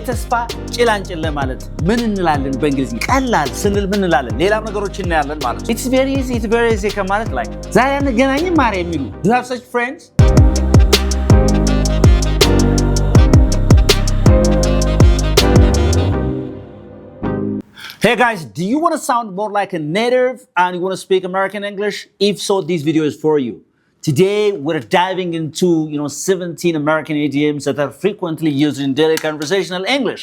የተስፋ ጭላንጭል ለማለት ምን እንላለን በእንግሊዝኛ? ቀላል ስንል ምን እንላለን? ሌላም ነገሮች እናያለን ማለት ነው። It's very easy ከማለት like ዛሬ አንገናኝም ማሪ የሚሉ Do you have such friends? Hey guys, do you want to sound more like a native and you want to speak American English? If so, this video is for you. Today, we're diving into 17 American idioms that are frequently used in daily conversational English.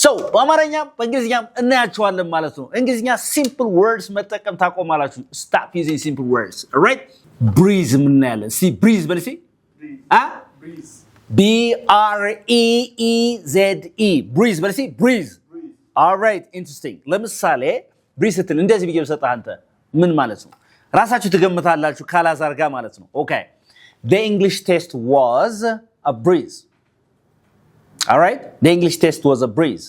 So, በአማርኛ በእንግሊዝኛም እናያቸዋለን ማለት ነው። እንግሊዝኛ simple words መጠቀም ታቆማላችሁ። Stop using simple words. Alright? Breeze ምናያለን። See, breeze በል እስኪ። Breeze. B-R-E-E-Z-E. Breeze በል እስኪ። Breeze. Alright, interesting. ለምሳሌ breeze ስትል እንደዚህ ብዬ ብሰጥህ አንተ ምን ማለት ነው? ራሳችሁ ትገምታላችሁ ካላዛር ጋር ማለት ነው። Okay. The English test was a breeze. All right? The English test was a breeze.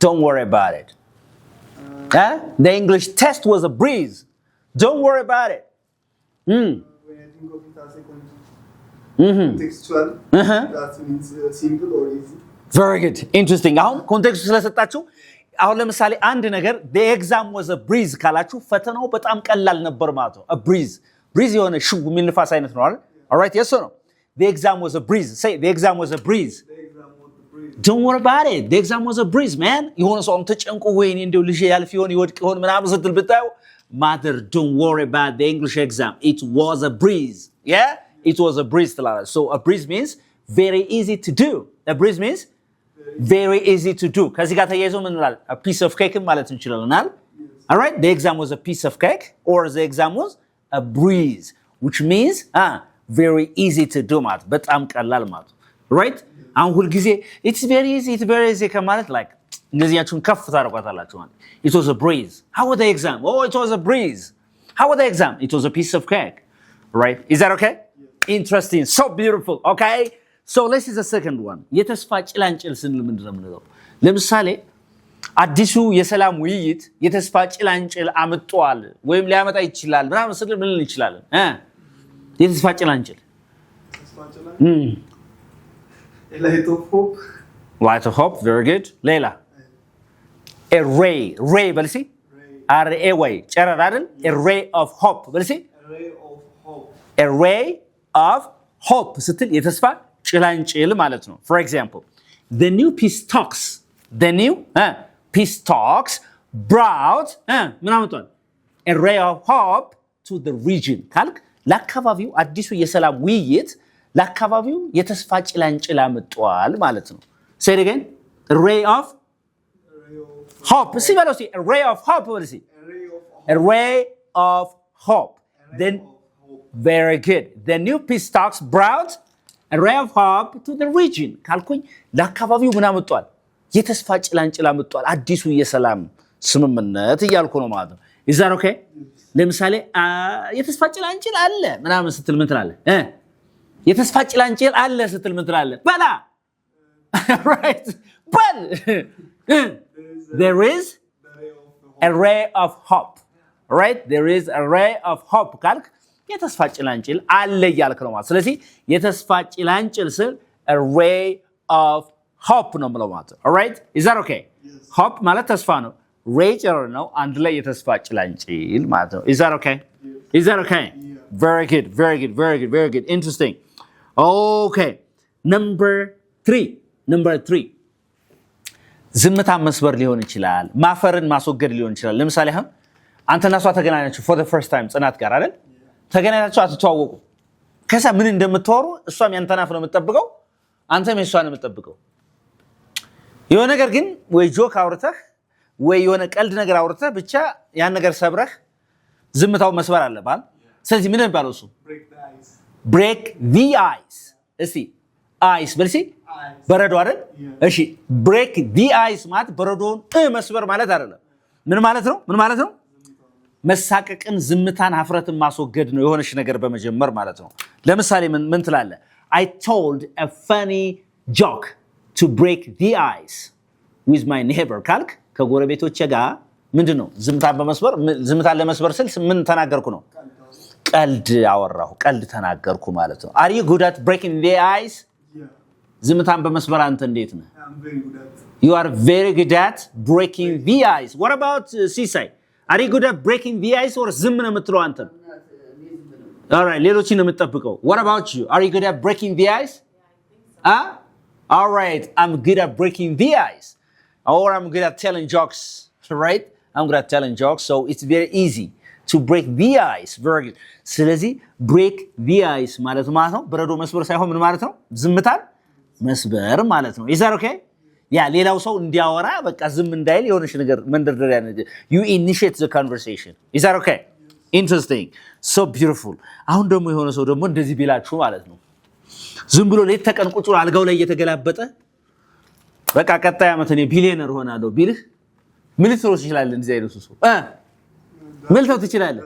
Don't worry about it. The English test was a breeze. Don't worry about it. When I think of it as a contextual, that means simple or easy. Very good. Interesting. አሁን ኮንቴክስቱ ስለሰጣችሁ አሁን ለምሳሌ አንድ ነገር the exam was a breeze ካላችሁ ፈተናው በጣም ቀላል ነበር ማለት ነው። A breeze. breeze የሆነ ሽው የሚል ንፋስ አይነት ነው አይደል? All right, yes or no? The exam was a breeze. Say the exam was a breeze. The exam was a breeze. Don't worry about it. The exam was a breeze, man. የሆነ ሰው ተጨንቆ ወይኔ እንደው ልጅ ያልፍ ይሆን ይወድቅ ይሆን ምናምን ስትል ብታዩ mother don't worry about the English exam. It was a breeze. Yeah? It was a breeze ትላለች. So a breeze means very easy to do. A breeze means very easy to do. ከዚህ ጋር ተያይዞ ምን እንላለን? A piece of cake ማለት እንችላለን። All right? The exam was a piece of cake or the exam was a breeze, which means very easy to do ማለት በጣም ቀላል ማለት right? አሁን ሁሉ ጊዜ it's very easy ከማለት like እንግሊዝኛችሁን ከፍ ታደርጓታላችሁ ማለት it was a breeze. How was the exam? Oh, it was a breeze. How was the exam? It was a piece of cake. Right? Is that okay? Yes. Interesting. So beautiful. Okay? So let's see the second one. የተስፋ ጭላንጭል ስንል ምንድን ነው የምንለው? ለምሳሌ አዲሱ የሰላም ውይይት የተስፋ ጭላንጭል አምጧል ወይም ሊያመጣ ይችላል ምናምን ስንል ምን እንችላለን? የተስፋ ጭላንጭል A light of hope. Light of hope. Very good. ሌላ a ray በል እስኪ R-A-Y ጨረር አይደል? A ray of hope በል እስኪ A ray of hope. A ray of hope ስትል የተስፋ ጭላንጭል ማለት ነው። For example, the new peace talks brought ምን አመጣል? A ray of hope to the region ካልክ ለአካባቢው አዲሱ የሰላም ውይይት ለአካባቢው የተስፋ ጭላንጭል አመጣል ማለት ነው። Say it again. A ray of hope. See በለው እስኪ a ray of hope በል እስኪ a ray of hope. Then very good. The new peace talks brought a ray of hope to the region ካልኩኝ ለአካባቢው ምን አመጣል? የተስፋ ጭላንጭል አመጣል አዲሱ የሰላም ስምምነት እያልኩ ነው ማለት ነው። Is that okay? ለምሳሌ የተስፋ ጭላንጭል አለ ምናምን ስትል ምን ትላለህ? የተስፋ ጭላንጭል አለ ስትል ምን ትላለህ? በላ right? በል there is a ray of hope. Right? There is a ray of hope ካልክ የተስፋ ጭላንጭል አለ እያልክ ነው ማለት። ስለዚህ የተስፋ ጭላንጭል ስል a ray of hope ነው የምለው ማለት ነው። All right? Is that okay? Yes. Hope ማለት ተስፋ ነው። ray ጨረር ነው አንድ ላይ የተስፋ ጭላንጭል ማለት ነው። Is that okay? Yes. Is that okay? Yeah. Very good. Interesting. Okay. Number 3. ዝምታ መስበር ሊሆን ይችላል። ማፈርን ማስወገድ ሊሆን ይችላል። ለምሳሌ አሁን አንተና እሷ ተገናኛችሁ for the first time ጽናት ጋር አይደል? ተገናኛችሁ አትተዋወቁ። ከዛ ምን እንደምትወሩ እሷም ያንተን አፍ ነው የምትጠብቀው፣ አንተም የሷን የምትጠብቀው። የሆነ ነገር ግን ወይ ጆክ አውርተህ ወይ የሆነ ቀልድ ነገር አውርተህ ብቻ ያን ነገር ሰብረህ ዝምታው መስበር አለባል። ስለዚህ ምን እንባለው እሱ? break the ice. እስቲ ice በልሲ በረዶ አይደል? እሺ break the ice ማለት በረዶን መስበር ማለት አይደለም። ምን ማለት ነው? መሳቀቅን፣ ዝምታን፣ ሀፍረትን ማስወገድ ነው የሆነሽ ነገር በመጀመር ማለት ነው። ለምሳሌ ምን ትላለህ? I told a funny joke to break the ice with my neighbor ካልክ ከጎረቤቶቼ ጋር ምንድነው ዝምታን ለመስበር ስል ምን ተናገርኩ ነው? ቀልድ አወራሁ፣ ቀልድ ተናገርኩ ማለት ነው። Are you good at breaking the ice? Yeah. ዝምታን በመስበር አንተ እንዴት ነህ? I'm very good at. You are very good at breaking the ice. What about Sisai? Are you good at breaking the ice or ዝም ነው የምትለው አንተ? All right, ሌሎችን ነው የምትጠብቀው. What about you? Are you good at breaking the ice? All right, I'm good at breaking the ice. Or I'm good at telling jokes, right? I'm good at telling jokes, so it's very easy to break the ice. Very good. ስለዚህ break the ice ማለት ነው በረዶ መስበር ሳይሆን ምን ማለት ነው? ዝምታን መስበር ማለት ነው. Is that okay? ያ ሌላው ሰው እንዲያወራ በቃ ዝም እንዳይል የሆነሽ ነገር መንደርደሪያ ነገር you initiate the conversation. Is that okay? Interesting. So beautiful. አሁን ደግሞ የሆነ ሰው ደግሞ እንደዚህ ቢላችሁ ማለት ነው ዝም ብሎ ሌት ተቀን ቁጭ ብሎ አልጋው ላይ እየተገላበጠ በቃ ቀጣይ አመት እኔ ቢሊየነር ሆናለሁ ቢልህ ምን ልትሮስ ይችላል እንደዚህ አይነቱ ሰው ምን ልትው ትችላለህ?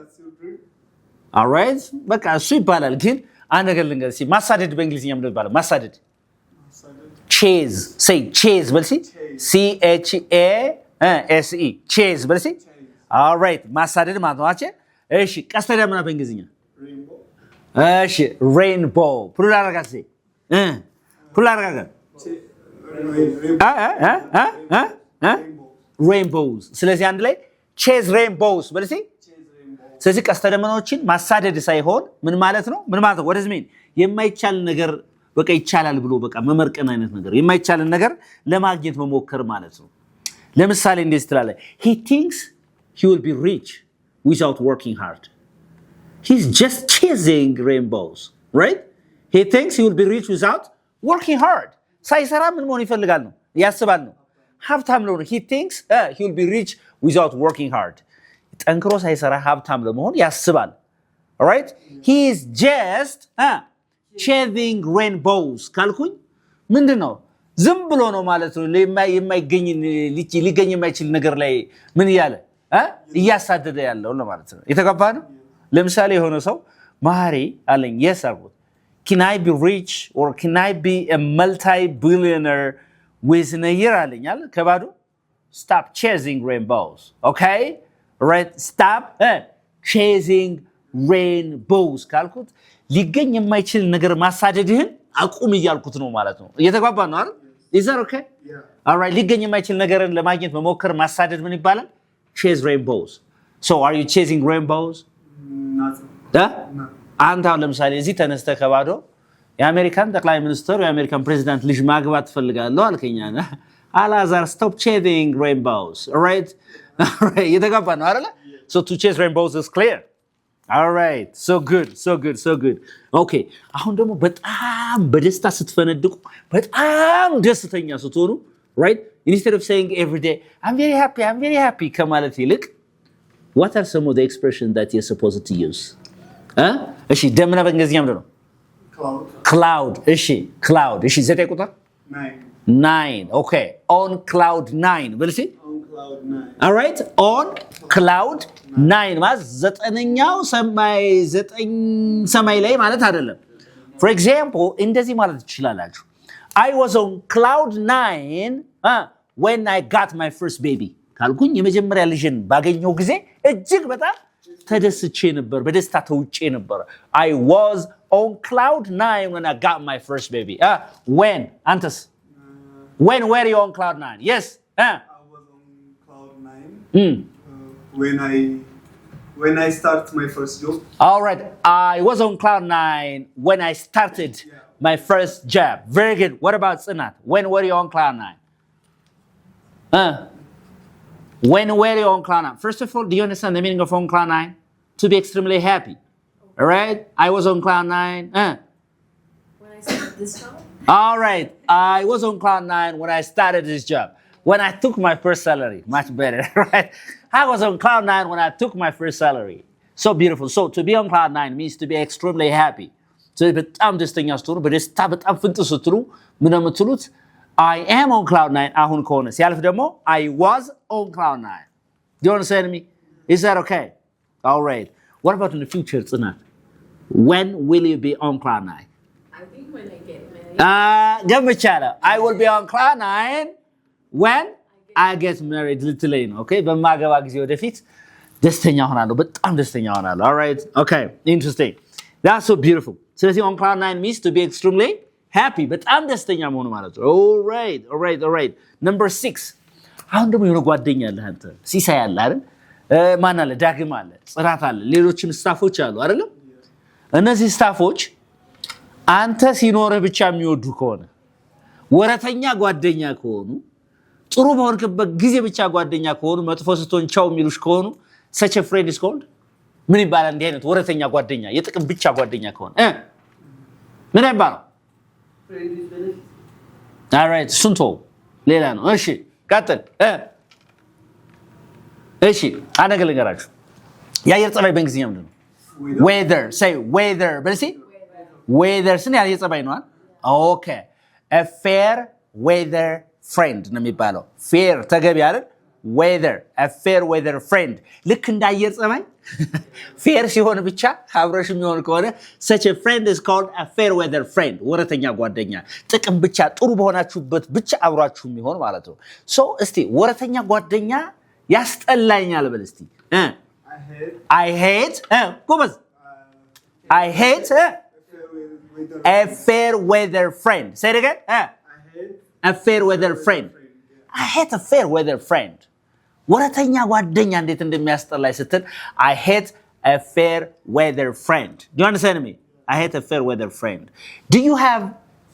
All right? በቃ እሱ ይባላል ግን አንድ ነገር ልንገር እስኪ ማሳደድ በእንግሊዝኛ ምን ይባላል? ማሳደድ chase. Say chase በልሲ C H A S E chase በልሲ all right ማሳደድ ማለት ነው አቼ እሺ ቀስተ ደመና በእንግሊዝኛ እሺ rainbow ፕሉራል አርጋሲ ፕሉራል አርጋ rainbows ስለዚህ አንድ ላይ chase rainbows በልሲ ስለዚህ ቀስተ ደመናዎችን ማሳደድ ሳይሆን ምን ማለት ነው what does it mean የማይቻል ነገር በቃ ይቻላል ብሎ በቃ መመርቀን አይነት ነገር የማይቻልን ነገር ለማግኘት መሞከር ማለት ነው ለምሳሌ እንደዚህ ትላለህ he thinks he will be rich without working hard he's just chasing rainbows right he thinks he will be rich without working hard ሳይሰራ ምን መሆን ይፈልጋል ነው ያስባል ነው ሀብታም ነው he thinks he will be rich without working hard ጠንክሮ ሳይሰራ ሀብታም ለመሆን ያስባል all right he is just chasing rainbows ካልኩኝ ምንድነው ዝም ብሎ ነው ማለት ነው የማይገኝ ሊገኝ የማይችል ነገር ላይ ምን ያለ እያሳደደ ያለው ነው ማለት ነው የተገባ ነው ለምሳሌ የሆነ ሰው ማሪ አለኝ yes አልኩት can I be rich or can I be a multi-billionaire within a year አለኝ አይደል ከባዶ stop chasing rainbows okay right stop chasing rainbows ካልኩት ሊገኝ የማይችል ነገር ማሳደድህን አቁም ይያልኩት ነው ማለት ነው እየተጓባ ነው አይደል is that okay all right ሊገኝ የማይችል ነገርን ለማግኘት መሞከር ማሳደድ ምን ይባላል chase rainbows so are you chasing rainbows አንተ ለምሳሌ እዚህ ተነስተ ከባዶ የአሜሪካን ጠቅላይ ሚኒስትር የአሜሪካን ፕሬዚዳንት ልጅ ማግባት ፈልጋለሁ አልከኛና አላዛር stop chasing rainbows all right እየተጓባ ነው አይደል so to chase rainbows is clear all right so good okay አሁን ደግሞ በጣም በደስታ ስትፈነድቁ በጣም ደስተኛ ስትሆኑ right instead of saying every day I'm very happy ከማለት ይልቅ what are some of the expressions that you're supposed to use እሺ ደመና በእንግሊዝኛ ምንድን ነው cloud እሺ ዘጠኝ ቁጥር 9 okay on cloud 9 በልሲ all right on cloud 9 ማለት ዘጠነኛው ሰማይ ላይ ማለት አይደለም for example እንደዚህ ማለት ትችላላችሁ I was on cloud 9 when I got my first baby ካልኩኝ የመጀመሪያ ልጅን ባገኘው ጊዜ እጅግ በጣም ተደስቼ ነበር በደስታ ተውጬ ነበር I was on cloud 9 when I got my first baby when antas when were you on cloud 9 yes I was on cloud 9 when I start my first job all right I was on cloud 9 when I started my first job very good what about Tsinat when were you on cloud 9 when were you on cloud 9 first of all do you understand the meaning of on cloud 9 to be extremely happy all right I was on cloud 9 when I started this job all right I was on cloud 9 when I started this job when I took my first salary much better right I was on cloud 9 when I took my first salary so beautiful so to be on cloud 9 means to be extremely happy so በጣም ደስተኛ ስትሆኑ በደስታ በጣም ፍንጥ ስትሉ ምን የምትሉት I am on cloud 9 አሁን ከሆነ ሲያልፍ ደግሞ I was on cloud 9 do you understand me is that okay all right what about in the future Tsinat when will you be on cloud 9 I think when I get married ገምቻለሁ I will be on cloud 9 when I get married literally okay በማገባ ጊዜ ወደፊት ደስተኛ ሆናለሁ በጣም ደስተኛ ሆናለሁ all right okay interesting that's so beautiful ስለዚህ on cloud 9 means to be extremely happy በጣም ደስተኛ መሆኑ ማለት ነው all right number 6 አሁን ደግሞ የሆነ ጓደኛ አለ አንተ ሲሳይ አለ አይደል ማን አለ ዳግም አለ ጽናት አለ ሌሎችም ስታፎች አሉ አይደል እነዚህ ስታፎች አንተ ሲኖርህ ብቻ የሚወዱ ከሆነ ወረተኛ ጓደኛ ከሆኑ ጥሩ በሆንክበት ጊዜ ብቻ ጓደኛ ከሆኑ መጥፎ ስትሆን ቻው የሚሉሽ ከሆኑ such a friend is called ምን ይባላል እንዲህ አይነት ወረተኛ ጓደኛ የጥቅም ብቻ ጓደኛ ከሆነ ምን ይባላል all right ስንቶ ሌላ ነው እሺ ቀጥል እሺ አነገለገራችሁ የአየር ጸባይ በእንግሊዝኛ ምንድን ነው weather say weather በልሲ weather ስን የአየር ጸባይ ነው okay a fair weather friend ነው የሚባለው fair ተገቢ አይደል weather a fair weather friend ልክ እንደ አየር ጸባይ fair ሲሆን ብቻ አብረሽ የሚሆን ከሆነ such a friend is called a fair weather friend ወረተኛ ጓደኛ ጥቅም ብቻ ጥሩ በሆናችሁበት ብቻ አብራችሁ የሚሆን ማለት ነው so እስቲ ወረተኛ ጓደኛ ያስጠላኛል በል እስቲ I hate ጎበዝ I hate a fair weather friend say it again a fair weather friend I hate a fair weather friend ወረተኛ ጓደኛ እንዴት እንደሚያስጠላኝ ስትል I hate a fair weather friend do you understand me I hate a fair weather friend do you have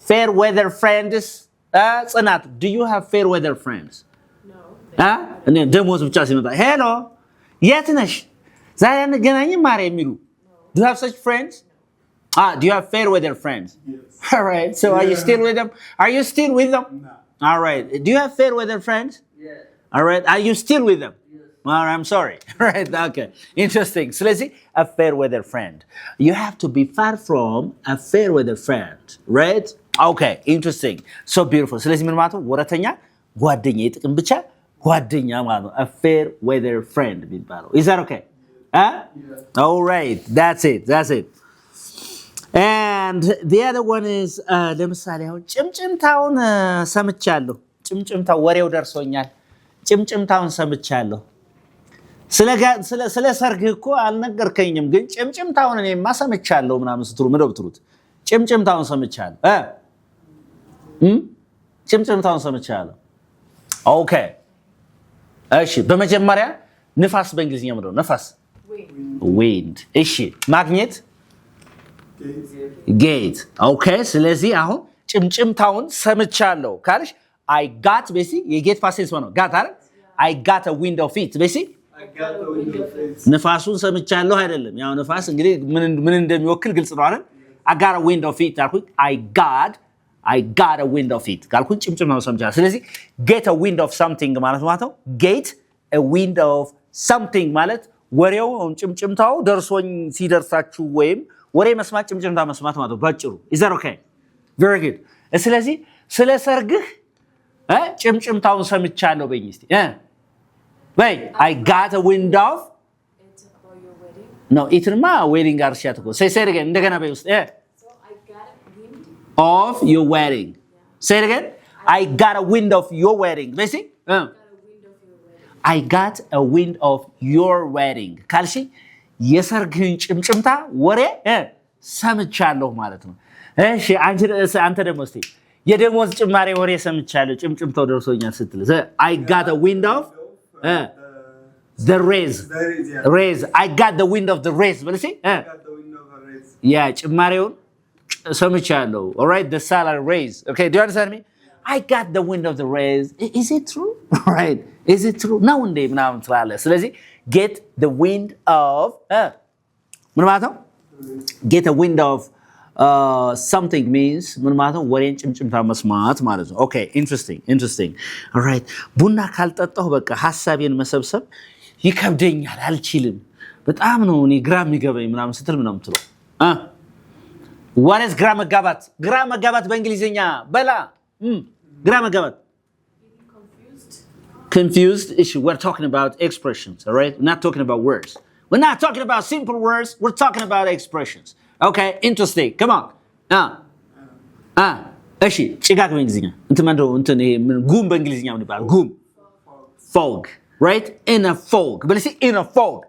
fair weather friends ጽናት do you have fair weather friends No. እኔ ደሞዝ ብቻ ሲመጣ hello የት ነሽ ዛሬ እንገናኝም ማር የሚሉ do you have such friends do you have fair weather friends Yes. all right so are you still with them No. all right do you have fair weather friends Yes. all right are you still with them well I'm sorry right okay interesting ስለዚህ a fair weather friend you have to be far from a fair weather friend right okay interesting so beautiful ስለዚህ ምን ማለት ነው ወረተኛ ጓደኛ የጥቅም ብቻ ጓደኛ ማለት ነው a fair weather friend የሚባለው is that okay Yeah. all right that's it and the other one is ለምሳሌ አሁን ጭምጭምታውን ሰምቻለሁ ጭምጭምታው ወሬው ደርሶኛል ጭምጭምታውን ሰምቻለሁ ስለ ሰርግህ እኮ አልነገርከኝም ግን ጭምጭምታውን እኔማ ሰምቻለሁ ምናምን ስትሉ ምን ብትሉት ጭምጭምታውን ሰምቻለሁ ጭምጭምታውን ሰምቻለሁ ኦኬ እሺ በመጀመሪያ ንፋስ በእንግሊዝኛ ምንድን ነው ንፋስ wind እሺ ማግኘት gate okay ስለዚህ አሁን ጭምጭምታውን ሰምቻለሁ ካልሽ I got በሲ የጌት ፓሴንስ ነው got አይደል I got a wind of it በሲ I got the wind of it. ንፋሱን ሰምቻለሁ አይደለም ያው ንፋስ እንግዲህ ምን እንደሚወክል ግልጽ ነው አይደል I got a wind of it አልኩኝ I got a wind of it ካልኩኝ ጭምጭምታውን ሰምቻለሁ ስለዚህ get a wind of something ማለት ነው get a wind of something ማለት ወሬው ጭምጭምታው ደርሶኝ ሲደርሳችሁ ወይም ወሬ መስማት ጭምጭምታ መስማት ማለት ነው ባጭሩ is that okay very good ስለዚህ ስለ ሰርግህ ጭምጭምታውን ሰምቻለሁ በእኝ እስቲ በይ I got a wind of It's about your wedding. no itማ wedding ጋር ሲያተኮ say it again እንደገና በይ ውስጥ So I got a wind. of your wedding say it again I got a wind of your wedding በይ I got a wind of your I got a wind of your wedding. wedding ካልሽ የሰርግህን ጭምጭምታ ወሬ ሰምቻለሁ ማለት ነው እሺ አንተ ደግሞ እስቲ የደሞዝ ጭማሪ ወሬ ሰምቻለሁ ጭምጭምታው ደርሶኛል ስትል I got a wind of the raise raise I got the wind of the raise በልሲ I got the wind of the race. ያ ጭማሪውን ሰምቻለሁ all right the salary raise okay do you understand me I got the wind of the raise is it true right is it true ነው እንዴ ምናምን ትላለህ ስለዚህ get the wind of ምን ማለት ነው get a wind of something means ምን ማለት ነው ወሬን ጭምጭምታ መስማት ማለት ነው okay interesting all right ቡና ካልጠጣሁ በቃ ሐሳቤን መሰብሰብ ይከብደኛል አልችልም በጣም ነው እኔ ግራ የሚገበኝ ምናምን ስትል ምናምን ትለው what is ግራ መጋባት በእንግሊዝኛ በላ ግራ መጋባት confused issue we're talking about expressions all right we're not talking about words we're not talking about simple words we're talking about expressions okay interesting come on እሺ ጭጋግ በእንግሊዝኛ እንትን ይሄ ጉም በእንግሊዝኛ ምን ይባላል ጉም fog right in a fog በለሲ in a fog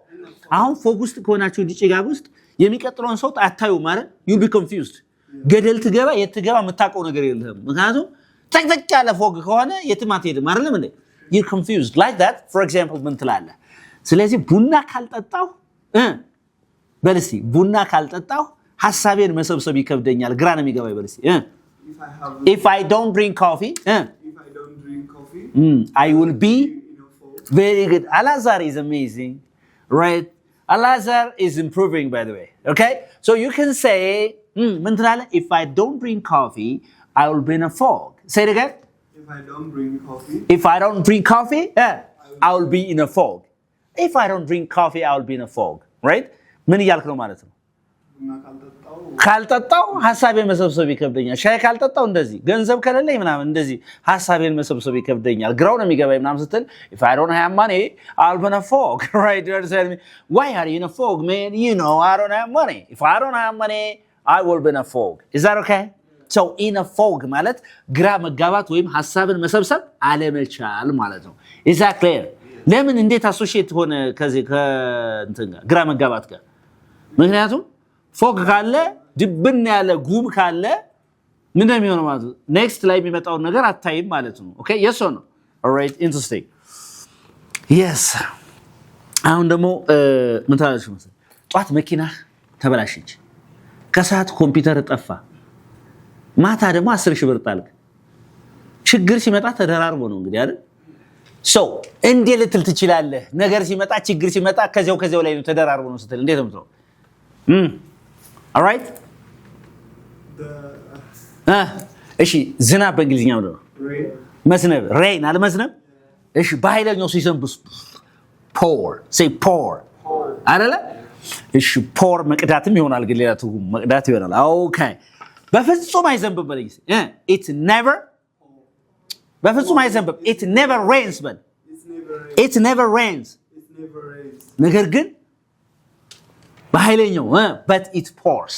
አሁን fog ውስጥ ከሆናችሁ ጭጋግ ውስጥ የሚቀጥለውን ሰው አታዩ ማለት you'll be confused ገደል ትገባ የትገባ የምታውቀው ነገር የለህም ምክንያቱም ጠቅጠቅ ያለ ፎግ ከሆነ የትም አትሄድም አይደለም እንዴ you're confused like that for example ምን ትላለህ ስለዚህ ቡና ካልጠጣው በልሲ ቡና ካልጠጣው ሐሳቤን መሰብሰብ ይከብደኛል ግራ ነው የሚገባኝ በልሲ if I don't drink coffee I will be very good Alazar is amazing right Alazar is improving by the way okay so you can say ምን ትላለህ if I don't drink coffee I will be in a fog say it again if I don't drink coffee I will be in a fog if I don't drink coffee I will be in a fog right ምን እያልክ ነው ማለት ነው ካልጠጣው ሐሳቤን መሰብሰብ ይከብደኛል ሻይ ካልጠጣው እንደዚህ ገንዘብ ከሌለኝ ምናምን እንደዚህ ሐሳቤን መሰብሰብ ይከብደኛል ግራው ነው የሚገባኝ ምናምን ስትል if I don't have money I'll be in a fog right you understand me why are you in a fog man you know I don't have money if I don't have money I will be in a fog is that okay so in a fog ማለት ግራ መጋባት ወይም ሐሳብን መሰብሰብ አለመቻል ማለት ነው is that clear ለምን እንዴት አሶሺየት ሆነ ከዚህ ከእንትን ጋር ግራ መጋባት ጋር ምክንያቱም ፎግ ካለ ድብን ያለ ጉም ካለ ምን እንደሚሆነው ማለት ነው ኔክስት ላይ የሚመጣው ነገር አታይም ማለት ነው ኦኬ yes or no all right interesting yes አሁን ደግሞ ምን ታላለሽ መሰለኝ ጧት መኪና ተበላሸች ከሰዓት ኮምፒውተር ጠፋ ማታ ደግሞ 10 ሺህ ብር ጣልክ ችግር ሲመጣ ተደራርቦ ነው እንግዲህ አይደል so እንዴ ልትል ትችላለህ ነገር ሲመጣ ችግር ሲመጣ ከዚያው ላይ ነው ተደራርቦ ነው ስትል እንዴት ነው all right እሺ ዝናብ በእንግሊዝኛ ምንድን ነው መዝነብ rain አለ መዝነብ እሺ በኃይለኛው ሲዘንብስ pour say pour አይደለ እሺ pour መቅዳትም ይሆናል ግን ሌላ ትርጉም መቅዳት ይሆናል ኦኬ በፍጹም አይዘንብም በለኝ it never በፍጹም አይዘንብም it never rains በል it never rains ነገር ግን በኃይለኛው but it pours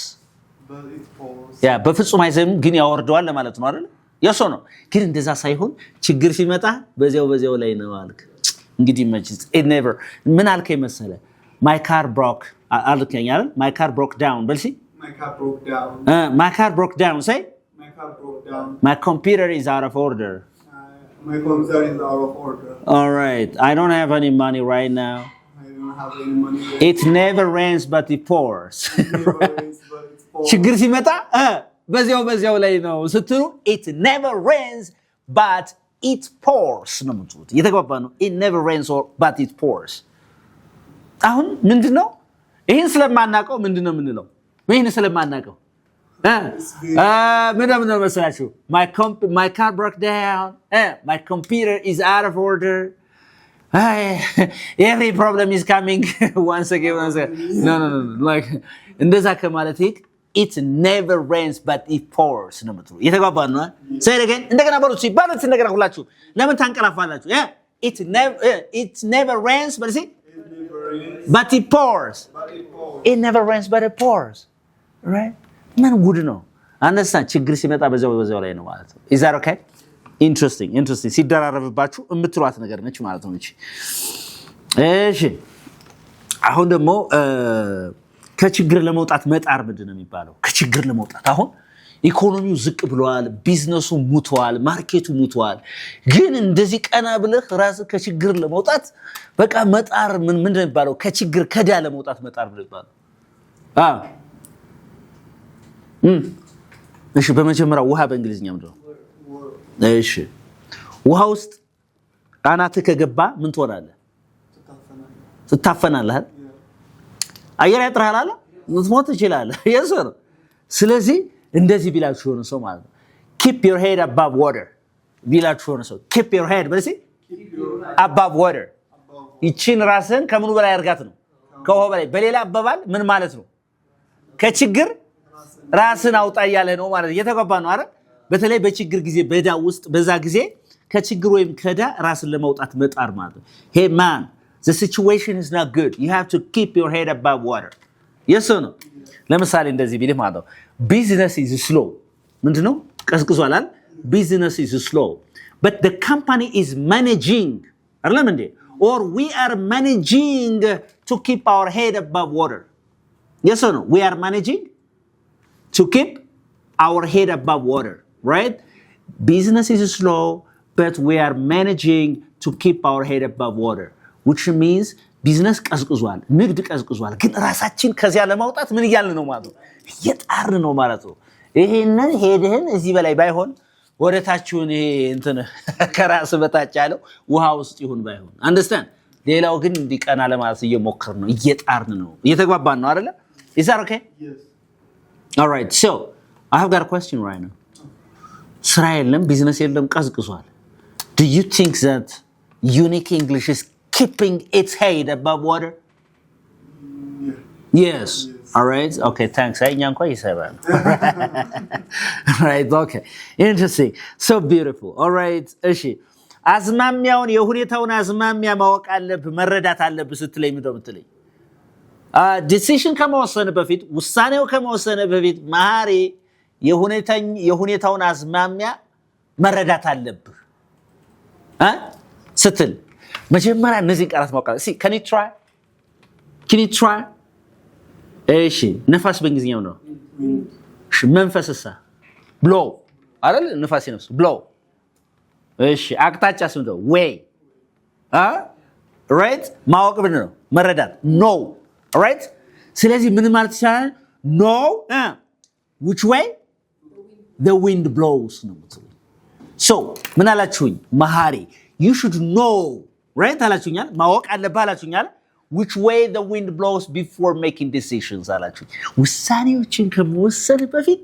ያ በፍጹም አይዘንብም ግን ያወርደዋል ለማለት ነው አይደል የሶ ነው ግን እንደዛ ሳይሆን ችግር ሲመጣ በዚያው ላይ ነው አልክ እንግዲህ መችስ it never ምን አልከኝ መሰለ my car broke አልከኝ አይደል my car broke down በልሲ my car broke down my car broke down say my car broke down my computer is out of order my computer is out of order all right I don't have any money right now have any money it never rains but it pours ችግር ሲመጣ በዚያው ላይ ነው ስትሉ it never rains but it pours ነው የምትሉት እየተግባባ ነው it never rains or but it pours አሁን ምንድነው ይሄን ስለማናቀው ምንድነው የምንለው ይሄን ስለማናቀው ምንድነው መሰላችሁ my car broke down my computer is out of order every problem is coming once again no like እንደዛ ከማለት it never rains but it pours ነው የምትሉ እየተግባባን ነው say it again እንደገና በሉት ሲባሉት እንደገና ሁላችሁ ለምን ታንቀላፋላችሁ it never rains but it pours it never rains but it pours right ምን ጉድ ነው አንደርስታንድ ችግር ሲመጣ በዛው ላይ ነው ማለት ነው is that okay interesting ሲደራረብባችሁ የምትሏት ነገር ነች ማለት ነው እሺ አሁን ደግሞ ከችግር ለመውጣት መጣር ምንድነው የሚባለው ከችግር ለመውጣት አሁን ኢኮኖሚው ዝቅ ብሏል ቢዝነሱ ሙቷል ማርኬቱ ሙቷል ግን እንደዚህ ቀና ብለህ ራስ ከችግር ለመውጣት በቃ መጣር ምንድነው የሚባለው ከችግር ከዳ ለመውጣት መጣር ምንድነው የሚባለው እሺ በመጀመሪያ ውሃ በእንግሊዝኛ ምንድነው እሺ ውሃ ውስጥ አናትህ ከገባ ምን ትሆናለህ ትታፈናለህ አየር ያጥራል አለ ልትሞት ትችላለህ የሰር ስለዚህ እንደዚህ ቢላችሁ ሆነ ሰው ማለት ነው keep your head above water ቢላችሁ ሆነ ሰው keep your head በለሲ above water ይቺን ራስን ከምኑ በላይ አርጋት ነው ከውሃ በላይ በሌላ አባባል ምን ማለት ነው ከችግር ራስን አውጣ ያለ ነው ማለት እየተገባ ነው አይደል በተለይ በችግር ጊዜ በዳ ውስጥ በዛ ጊዜ ከችግር ወይም ከዳ ራስን ለማውጣት መጣር ማለት ነው hey man the situation is not good you have to keep your head above water yes or no ለምሳሌ እንደዚህ ቢልህ ማለት ነው business is slow ምንድነው ቀስቅሷል አይደል business is slow but the company is managing አይደለም እንዴ or we are managing to keep our head above water yes or no we are managing to keep our head above water, right? Business is slow, but we are managing to keep our head above water, which means business ቀዝቅዟል ንግድ ቀዝቅዟል ግን ራሳችን ከዚያ ለማውጣት ምን እያልን ነው ማለት ነው እየጣርን ነው ማለት ነው ይሄንን ሄድህን እዚህ በላይ ባይሆን ወደታችሁን ይሄ እንትን ከራስ በታች ያለው ውሃ ውስጥ ይሁን ባይሆን understand ሌላው ግን እንዲቀና ለማለት እየሞከር ነው እየጣርን ነው እየተግባባን ነው አይደለ is that okay Yes. all right so I have got a question right now ስራ የለም ቢዝነስ የለም ቀዝቅዟል do you think that unique English is keeping its head above water yes all right okay thanks እኛ እንኳን ይሰራል right okay interesting so beautiful all right እሺ አዝማሚያውን የሁኔታውን አዝማሚያ ማወቅ አለብህ መረዳት አለብህ ስትለኝ ምንድነው የምትለኝ ዲሲሽን ከመወሰን በፊት ውሳኔው ከመወሰን በፊት ማሪ የሁኔታውን አዝማሚያ መረዳት አለብህ ስትል መጀመሪያ እነዚህ ቃላት ማወቅ አለብህ can you try እሺ ነፋስ በእንግሊዝኛው ነው እሺ መንፈስሳ blow አይደል ነፋስ ነው blow እሺ አቅጣጫስ ነው way right ማወቅ ምን ነው መረዳት no right ስለዚህ ምን ማለት ይችላል no which way the wind blows ነው so ምን አላችሁኝ መሐሪ you should know right አላችሁኛል ማወቅ አለብህ አላችሁኛል which way the wind blows before making decisions አላችሁኝ ውሳኔዎችን ከመወሰን በፊት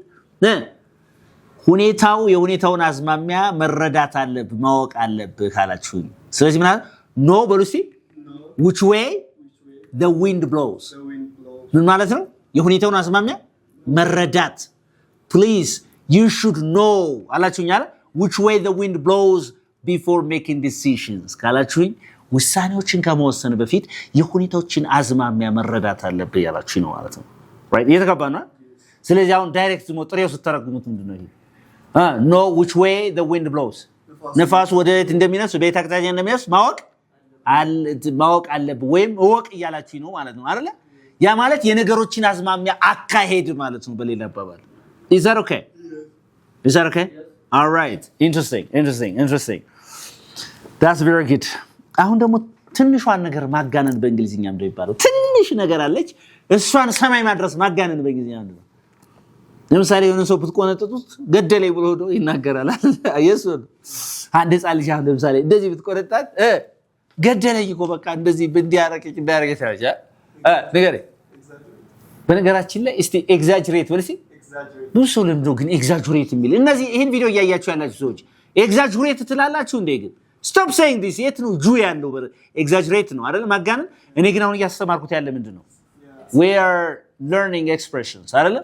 የሁኔታውን አዝማሚያ መረዳት አለብህ ማወቅ አለብህ አላችሁኝ ስለዚህ ምን አለ no በሉሲ which way the wind blows ምን ማለት ነው የሁኔታውን አዝማሚያ መረዳት please you should know አላችሁኝ አለ which way the wind blows before making decisions ካላችሁኝ ውሳኔዎችን ከመወሰን በፊት የሁኔታዎችን አዝማሚያ መረዳት አለብህ ያላችሁኝ ነው ማለት ነው right እየተገባና ስለዚህ አሁን ዳይሬክት ሞጥሬው ስተረጉሙት ምንድነው ይሄ know which way the wind blows ነፋስ ወዴት እንደሚነፍስ በየት አቅጣጫ እንደሚነፍስ ማወቅ አለብህ ወይም እወቅ እያላችሁኝ ነው ማለት ነው አይደለ ያ ማለት የነገሮችን አዝማሚያ አካሄድ ማለት ነው በሌላ አባባል is that okay all right interesting that's very good አሁን ደግሞ ትንሿን ነገር ማጋነን በእንግሊዝኛ ምንድነው ይባላል ትንሽ ነገር አለች እሷን ሰማይ ማድረስ ማጋነን በእንግሊዝኛ ምንድነው ለምሳሌ የሆነ ሰው ብትቆነጥጡት ገደለኝ ብሎ ሆዶ ይናገራል አየሱ አንድ ጻል ልጅ አሁን ለምሳሌ እንደዚህ ብትቆነጣት ገደለኝ እኮ በቃ እንደዚህ እንዲያረቀች ታያጃ ነገር በነገራችን ላይ እስቲ ኤግዛጀሬት ወልሲ ብዙ ለምዶ ግን ኤግዛጀሬት የሚል እነዚህ ይሄን ቪዲዮ ያያያችሁ ያላችሁ ሰዎች ኤግዛጀሬት ትላላችሁ እንዴ ግን stop saying this የት ነው ጁ ያለው ኤግዛጀሬት ነው አይደል ማጋነን እኔ ግን አሁን ያስተማርኩት ያለ ምንድነው we are learning expressions አይደል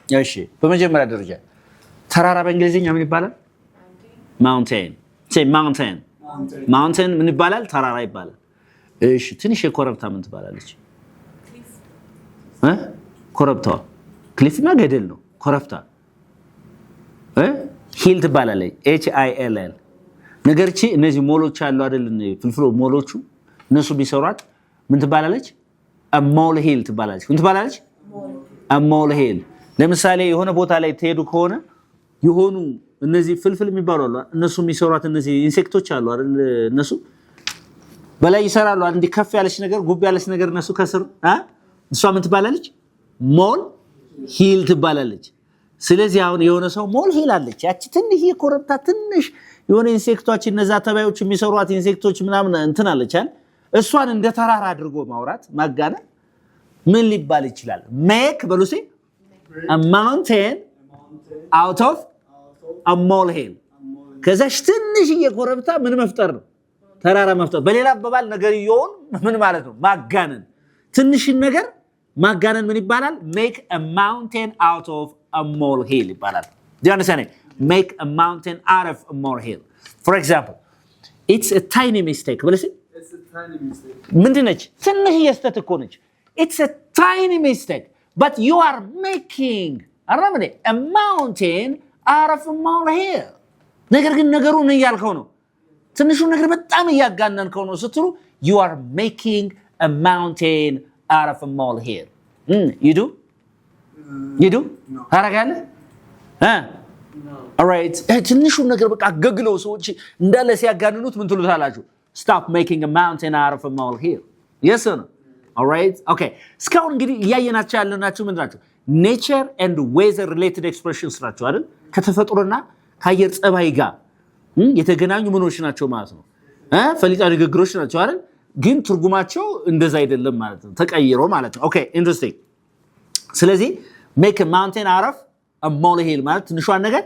እሺ በመጀመሪያ ደረጃ ተራራ በእንግሊዝኛ ምን ይባላል mountain say mountain ምን ይባላል ተራራ ይባላል እሺ ትንሽ የኮረብታ ምን ትባላለች ኮረብታ ክሊፍ ገደል ነው ኮረብታ ሂል ትባላለች HILL ነገርቺ እነዚህ ሞሎች አሉ አይደል ፍልፍሎ ሞሎቹ እነሱ ቢሰሯት ምን ትባላለች a molehill ትባላለች ምን ትባላለች a molehill ለምሳሌ የሆነ ቦታ ላይ ተሄዱ ከሆነ የሆኑ እነዚህ ፍልፍል የሚባሉ አሉ እነሱ የሚሰሯት እነዚህ ኢንሴክቶች አሉ አይደል እነሱ በላይ ይሰራሉ አንድ ከፍ ያለች ነገር ጉብ ያለች ነገር እነሱ ከስር እሷ ምን ትባላለች ሞል ሂል ትባላለች ስለዚህ አሁን የሆነ ሰው ሞል ሂል አለች ያቺ ትንሽ የኮረብታ ትንሽ የሆነ ኢንሴክቶች እነዛ ተባዮች የሚሰሯት ኢንሴክቶች ምናምን እንትን አለች አይደል እሷን እንደ ተራራ አድርጎ ማውራት ማጋነ ምን ሊባል ይችላል make በሉሲ a mountain out of a molehill ከዛሽ ትንሽ የኮረብታ ምን መፍጠር ነው ተራራ መፍጠር በሌላ አባባል ነገር ይሆን ምን ማለት ነው ማጋነን ትንሽ ነገር ማጋነን ምን ይባላል make a mountain out of a molehill ይባላል do you understand it make a mountain out of a molehill for example it's a tiny mistake what is it It's a tiny mistake. ምንድነች ትንሽ የስተት እኮ ነች it's a tiny mistake but you are making a mountain out of a molehill ነገር ግን ነገሩን እያልከው ነው ትንሹ ነገር በጣም እያጋነንከው ነው ስትሉ you are making a mountain out of a molehill you do No. ታረጋለህ alright ትንሹን ነገር በቃ ገግለው ሰዎች እንዳለ ሲያጋንኑት ምን ትሉታላችሁ stop making a mountain out of a molehill yes or no alright okay እስካሁን እንግዲህ ያያየናቸው ያለናችሁ ምንድናችሁ nature and weather related expressions ናቸው አይደል ከተፈጥሮና ከአየር ጸባይ ጋር የተገናኙ ምኖች ናቸው ማለት ነው ፈሊጣ ንግግሮች ናቸው አይደል ግን ትርጉማቸው እንደዛ አይደለም ማለት ነው ተቀይሮ ማለት ነው okay interesting ስለዚህ make a mountain out of a molehill ማለት ትንሿን ነገር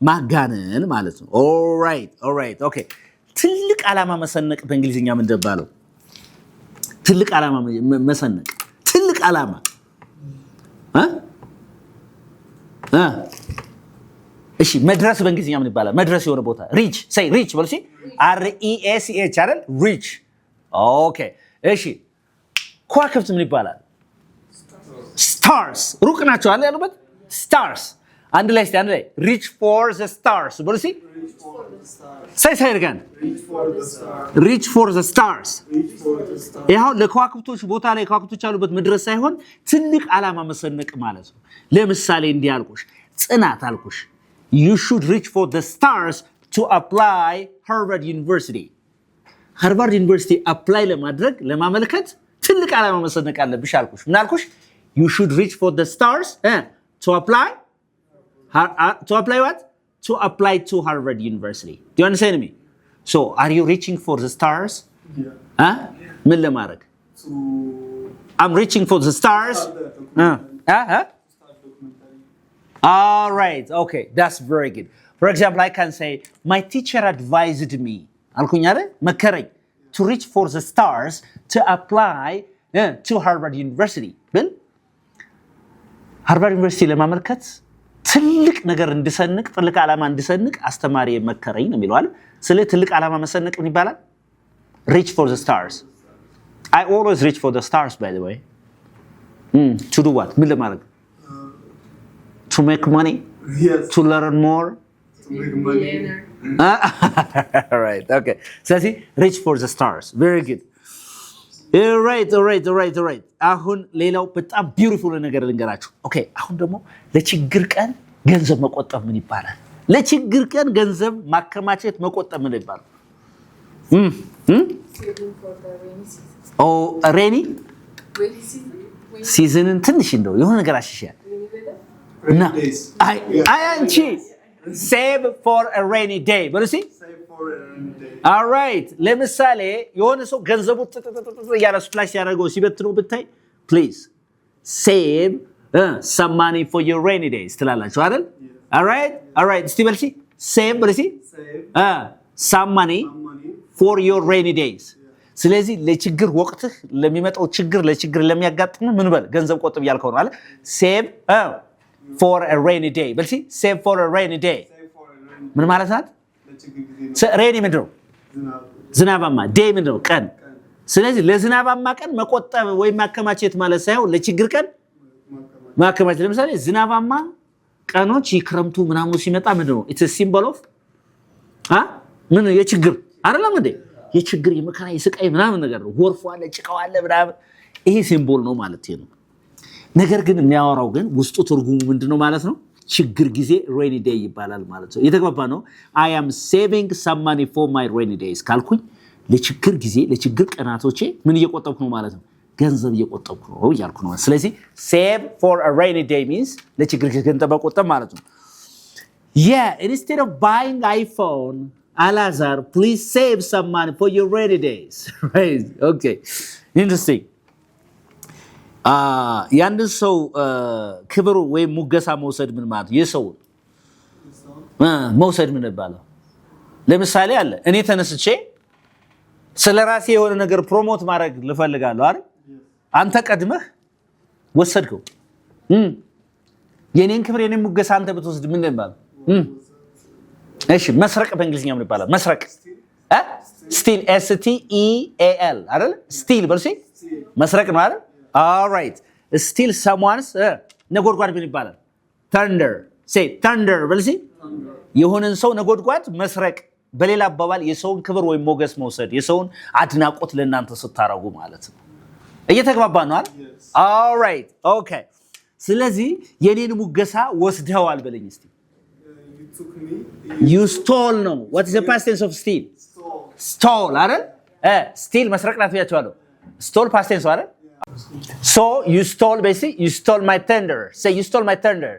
ማጋነን ማለት ነው alright okay ትልቅ ዓላማ መሰነቅ በእንግሊዝኛ ምን እንደባለው ትልቅ ዓላማ መሰነቅ ትልቅ ዓላማ እሺ መድረስ በእንግሊዝኛ ምን ይባላል መድረስ የሆነ ቦታ reach say reach በሉ እሺ r e a c h አይደል reach okay እሺ ከዋክብት ምን ይባላል stars ሩቅ ናቸው አይደል ያሉበት stars አንድ ላይ reach for the stars በሉ እሺ say again reach for the stars ይሄው ለከዋክብቶች ቦታ ላይ ከዋክብቶች ያሉበት መድረስ ሳይሆን ትልቅ ዓላማ መሰነቅ ማለት ነው ለምሳሌ እንዲያልኩሽ ጽናት አልኩሽ you should reach for the stars to apply Harvard University Harvard University apply ለማድረግ ለማመልከት ትልቅ ዓላማ መሰነቅ አለብሽ አልኩሽ ምን አልኩሽ you should reach for the stars to apply what to apply to Harvard University do you understand me so are you reaching for the stars ምን ለማድረግ I'm reaching for the stars all right okay that's very good for example I can say my teacher advised me alkuኝ አይደል መከረኝ to reach for the stars to apply to Harvard University ብል Harvard University ለማመልከት ትልቅ ነገር እንድሰንቅ ትልቅ ዓላማ እንድሰንቅ አስተማሪ መከረኝ ነው የሚለው አይደል ስለ ትልቅ ዓላማ መሰነቅ ምን ይባላል reach for the stars I always reach for the stars by the way to do what ምን ለማድረግ to make money yes to learn more to make money all right okay so see reach for the stars very good all right አሁን ሌላው በጣም ቢዩቲፉል ነገር ልንገራችሁ ኦኬ አሁን ደግሞ ለችግር ቀን ገንዘብ መቆጠብ ምን ይባላል ለችግር ቀን ገንዘብ ማከማቸት መቆጠብ ምን ይባላል saving for the rainy season rainy season ትንሽ እንደው የሆነ ነገር አሽሻል እና አይ አንቺ save for a rainy day but you see save for a rainy day all right ለምሳሌ የሆነ ሰው ገንዘቡ ያለ ስፕላሽ ያደርገው ሲበትነው ብታይ please save some money for your rainy days ትላላችሁ አይደል all right እስቲ በልሲ save በልሲ some money for your rainy days ስለዚህ ለችግር ወቅትህ ለሚመጣው ችግር ለችግር ለሚያጋጥም ምን በል ገንዘብ ቆጥብ ያልከው ነው አይደል save for a rainy day በልሲ save for a rainy day ምን ማለት ነው rainy ምንድነው ዝናባማ day ምንድነው ቀን ስለዚህ ለዝናባማ ቀን መቆጠብ ወይ ማከማቸት ማለት ሳይሆን ለችግር ቀን ማከማቸት ለምሳሌ ዝናባማ ቀኖች ይክረምቱ ምናምን ሲመጣ ምንድነው it's a symbol of ምን የችግር አይደለም እንዴ የችግር የመከራ የስቃይ ምናምን ነገር ነው ጎርፉ አለ ጭቃው አለ ምናምን ይሄ ሲምቦል ነው ማለት ነው ነገር ግን የሚያወራው ግን ውስጡ ትርጉሙ ምንድነው ማለት ነው ችግር ጊዜ rainy day ይባላል ማለት ነው የተገባባ ነው I am saving some money for my rainy days ካልኩኝ ለችግር ጊዜ ለችግር ቀናቶቼ ምን እየቆጠብኩ ነው ማለት ነው ገንዘብ እየቆጠብኩ ነው ያልኩ ነው ስለዚህ save for a rainy day means ለችግር ጊዜ ገንዘብ መቆጠብ ማለት ነው yeah instead of buying iPhone Alazar please save some money for your rainy days right okay interesting ያንድ ሰው ክብሩ ወይ ሙገሳ መውሰድ ምን ማለት የሰው መውሰድ ምን ይባላል ለምሳሌ አለ እኔ ተነስቼ ስለራሴ የሆነ ነገር ፕሮሞት ማድረግ ልፈልጋለሁ አይደል አንተ ቀድመህ ወሰድከው የኔን ክብር የኔን ሙገሳ አንተ ብትወስድ ምን ይባላል እሺ መስረቅ በእንግሊዝኛ ምን ይባላል መስረቅ steal s t e a l አይደል steal በርሲ መስረቅ ነው አይደል all right steal someone's ነጎድጓድ ምን ይባላል thunder say thunder በልሲ የሆነን ሰው ነጎድጓድ መስረቅ በሌላ አባባል የሰውን ክብር ወይ ሞገስ መውሰድ የሰውን አድናቆት ለእናንተ ስታረጉ ማለት ነው እየተግባባ ነው አይደል all right okay ስለዚህ የኔን ሙገሳ ወስደዋል በለኝ እስቲ took me. You stole ነው what is the past tense of steal stole አይደል steal መስረቅ ናት ብያቸዋለሁ stole past tense አይደል so you stole basically you stole my thunder say you stole my thunder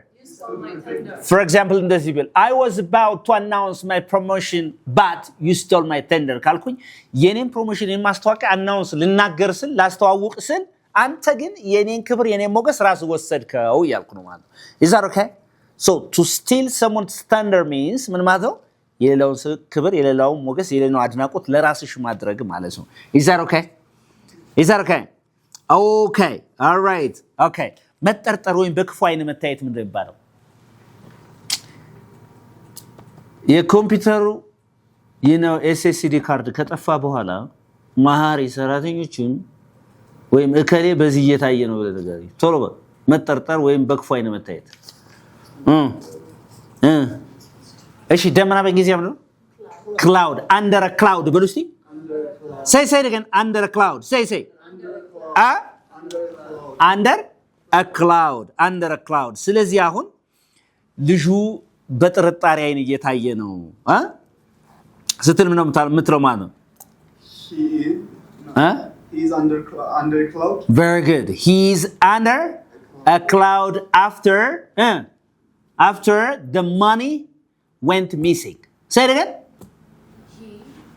for example እንደዚህ ቢል I was about to announce my promotion but you stole my thunder ካልኩኝ የኔን ፕሮሞሽን የማስተዋወቅ announce ልናገር ስል ላስተዋውቅ ስል አንተ ግን የኔን ክብር የኔን ሞገስ ራስ ወሰድከው ያልኩ ነው ማለት is that okay so to steal someone's thunder means ምን ማለት ነው የሌላውን ክብር የሌላውን ሞገስ የሌላውን አድናቆት ለራስሽ ማድረግ ማለት ነው is that okay okay all right okay መጠርጠር ወይም በክፉ አይን መታየት ምንድነው የሚባለው የኮምፒውተሩ SSD ካርድ ከጠፋ በኋላ ማሃሪ ሰራተኞችን ወይም እከሌ በዚህ እየታየ ነው ብለህ ነገር ቶሎ መጠርጠር ወይም በክፉ አይን መታየት እሺ ደመና በእንግሊዝኛ ምንድነው cloud under a cloud በሉ እስቲ say again under a cloud say under a cloud ስለዚህ አሁን ልጁ በጥርጣሬ አይን እየታየ ነው ስትል ምን ነው የምትለው ማለት ነው He's under a cloud. Very good. He's under a cloud after the money went missing. Say it again.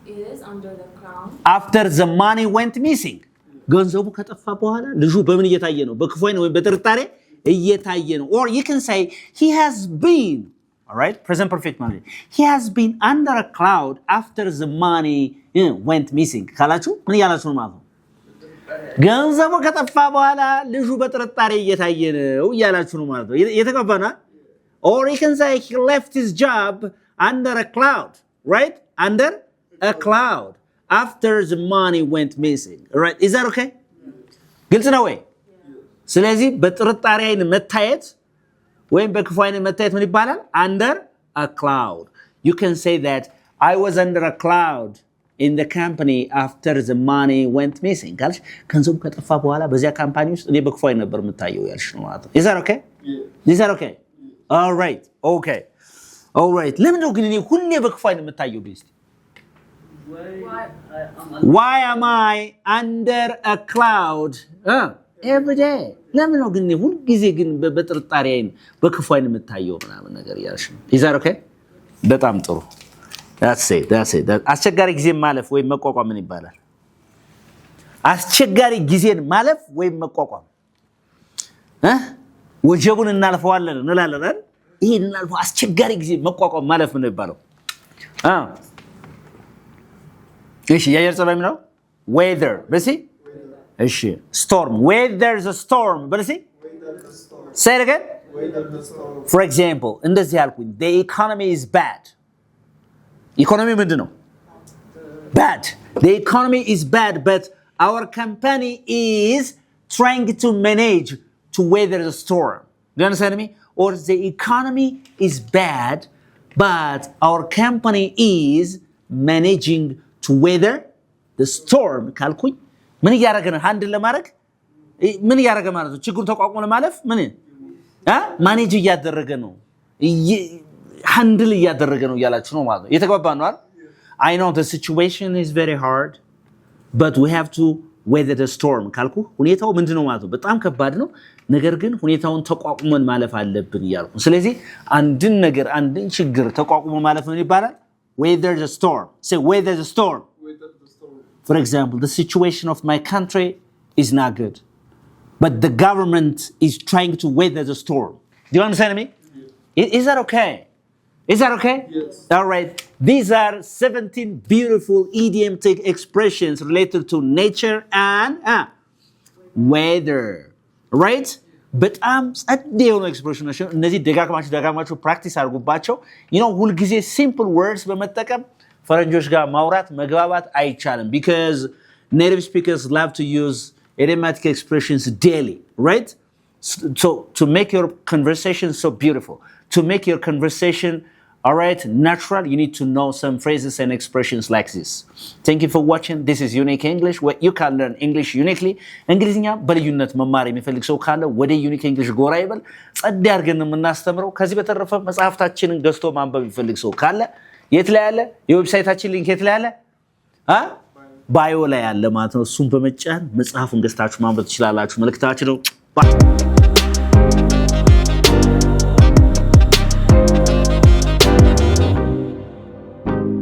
He is under the cloud. After the money went missing. ገንዘቡ ከጠፋ በኋላ ልጁ በምን እየታየ ነው? በክፉ አይን ወይ በጥርጣሬ እየታየ ነው. Or you can say he has been, all right? Present perfect money. He has been under a cloud after the money went missing. ካላችሁ ምን ያላችሁ ነው ማለት ነው? ገንዘቡ ከጠፋ በኋላ ልጁ በጥርጣሬ እየታየ ነው ያላችሁ ነው ማለት ነው የተቀበና or you can say he left his job under a cloud right under a cloud after the money went missing all right is that okay ግልጽ ነው ወይ ስለዚህ በጥርጣሬ አይን መታየት ወይም በክፉ አይን መታየት ምን ይባላል under a cloud you can say that I was under a cloud in the company after the money went missing ካልሽ ገንዘቡ ከጠፋ በኋላ በዚያ ካምፓኒ ውስጥ እኔ በክፉ አይን ነበር የምታየው ያልሽ ነው ማለት ነው is that okay is that okay all right ለምን ነው ግን እኔ ሁሌ በክፉ አይን የምታየው ቢስቲ why am I under a cloud every day ለምን ነው ግን ሁሉ ጊዜ ግን በጥርጣሬ አይን በክፉ አይን የምታየው ምናምን ነገር ያልሽ ነው is that okay በጣም ጥሩ that's it አስቸጋሪ ጊዜን ማለፍ ወይም መቋቋም ምን ይባላል አስቸጋሪ ጊዜን ማለፍ ወይም መቋቋም ወጀቡን እናልፈዋለን እንላለን ይሄን እናልፈው አስቸጋሪ ጊዜ መቋቋም ማለፍ ምን ይባላል እሺ የአየር ጸባይ ነው weather በሲ እሺ storm when there's a storm በሲ say it again for example እንደዚህ ያልኩኝ the economy is bad economy ምንድነው bad the economy is bad but our company is trying to manage to weather the storm do you understand me or the economy is bad but our company is managing to weather the storm ካልኩኝ ምን ያረገ ነው ሃንድል ለማድረግ ምን ያረገ ማለት ነው ችግሩን ተቋቁሞ ለማለፍ ምን ማኔጅ እያደረገ ነው ሃንድል እያደረገ ነው ያላችሁ ነው ማለት ነው የተግባባን ነው አይደል I know the situation is very hard but we have to weather the storm ካልኩ ሁኔታው ምንድነው ማለት ነው በጣም ከባድ ነው ነገር ግን ሁኔታውን ተቋቁመን ማለፍ አለብን ይያልኩ ስለዚህ አንድን ነገር አንድን ችግር ተቋቁሞ ማለፍ ምን ይባላል weather the storm say weather the storm for example the situation of my country is not good but the government is trying to weather the storm do you understand me is that okay Is that okay? Yes. All right. These are 17 beautiful idiomatic expressions related to nature and weather. Right? በጣም ጸዴ የሆኑ ኤክስፕሬሽኖች እነዚህ ደጋግማችሁ ፕራክቲስ አድርጉባቸው ሁል ጊዜ ሲምፕል ወርድስ በመጠቀም ፈረንጆች ጋር ማውራት መግባባት አይቻልም because native speakers love to use idiomatic expressions daily right so to make your conversation so beautiful to make your conversation All right, natural, you need to know some phrases and expressions like this. Thank you for watching. This is Unique English, where you can learn English uniquely. እንግሊዝኛ በልዩነት መማር የሚፈልግ ሰው ካለ ወደ ዩኒክ እንግሊሽ ጎራ ይበል። ጸድ ያርገን የምናስተምረው። ከዚህ በተረፈ መጽሐፍታችንን ገዝቶ ማንበብ የሚፈልግ ሰው ካለ የት ላይ ያለ? የዌብሳይታችን ሊንክ የት ላይ ያለ? ባዮ ላይ ያለ ማለት ነው። እሱን በመጫን መጽሐፉን ገዝታችሁ ማንበብ ትችላላችሁ። መልእክታችን ነው።